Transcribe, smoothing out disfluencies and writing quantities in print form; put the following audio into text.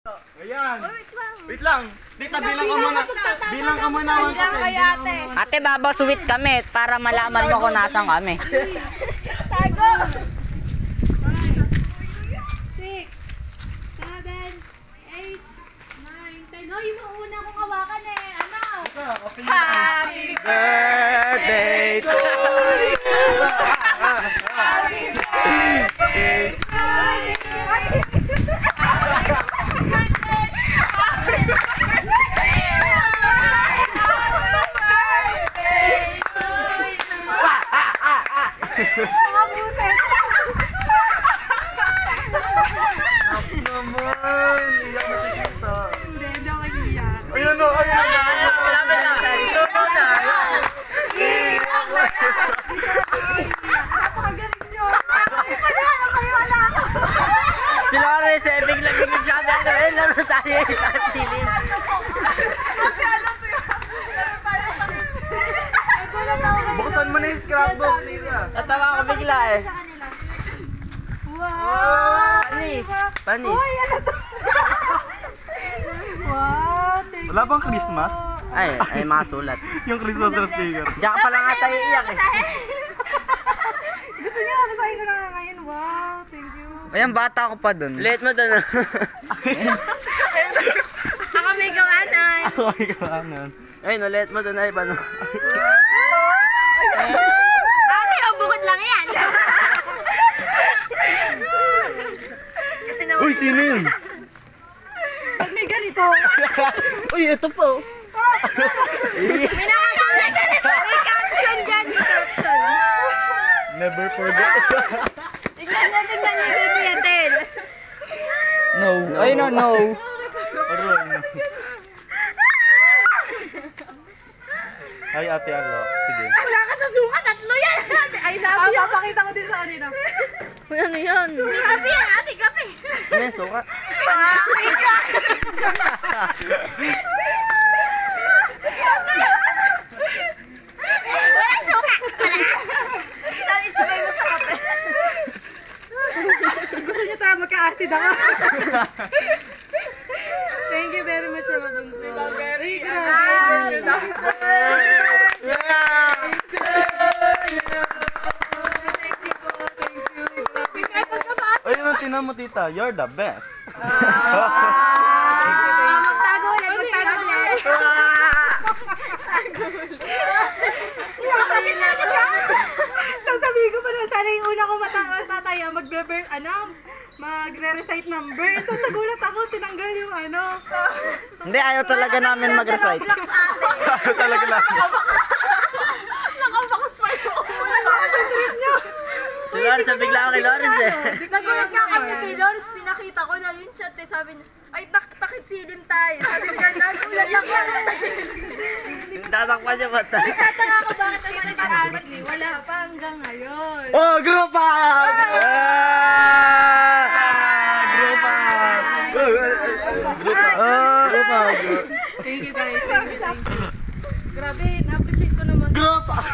Ayan. Wait lang. Tita, bilang ka muna. Bilang ka muna. Bilang kay ate. Ate, babaswit kami para malaman mo kung nasan kami. Tago! 6, 7, 8, 9, 10. Oh, yung mauna kong hawakan eh. Ano? Happy birthday to you. Mga buset! Naman. Iyak na si Tita. Hindi ako iiyak. Ayun o. Ayun o. Malapit na. Sunod na. Napakagaling nyo! Ano kayo alam? Si Lawrence, biglang sabi ako, laro tayo. Chilin. Buksan mo na yung scrapbook, Tita. Natawa ako bigla eh. Wow! Panis. Panis. Uy, ano to? Wow! Thank Wala bang Christmas? Ay, masulat. Yung Christmas na sticker. Diyan ka pala nga tayo iyak eh. Gusto niyo, basahin ko na nga ngayon. Wow, thank you. Ayan, bata ko pa dun. Late mo dun. Ako may gawanan. Oh my God. Ay, no, late mo dun. Ay, paano? Ate, ang bukod lang yan. Kasi naman, Uy, sino yun? pag may ganito, Uy, ito po. may nakakawin ganito. May caption dyan, may caption. Never forget. Tignan niyo baby Atel. No. Ay, no, no. Aroy. Ay, ate, ano? Sige. Wala ka sa suka, tatlo yan. I love you. Papakita ko din sa kanila. Ano yan? May kape yan, ate, kape. Ano yan, suka? Walang suka. Wala. Isabay mo sa kape. Gusto niyo tayo magka-acid ako. Thank you very much, Mama Bunso. Very Ayun ang tinan mo, Tita. You're the best. Magtago ulit, magtago ulit. Sasabihin ko pa na sana yung una ko matataya, magre-recite number. So sa gulat ako, tinanggal yung ano. Hindi, ayaw talaga namin mag-recite. Ayaw talaga lang. Nakabakas pa yung wala ka sa trip niyo. Si Lawrence, bigla ako kay Lawrence eh. Nagulat nga kami kay Lawrence, pinakita ko na yung chat eh. Sabi niya, ay takit silim tayo. Sabi niya, nagulat ako. Tatakpan niya ba tayo? Nagtataka ko bakit ang nag-honestly, wala pa hanggang ngayon. Oh, group up! Group up! Group up! Group up! Thank you guys, thank you. Grabe, na-appreciate ko naman. Group up!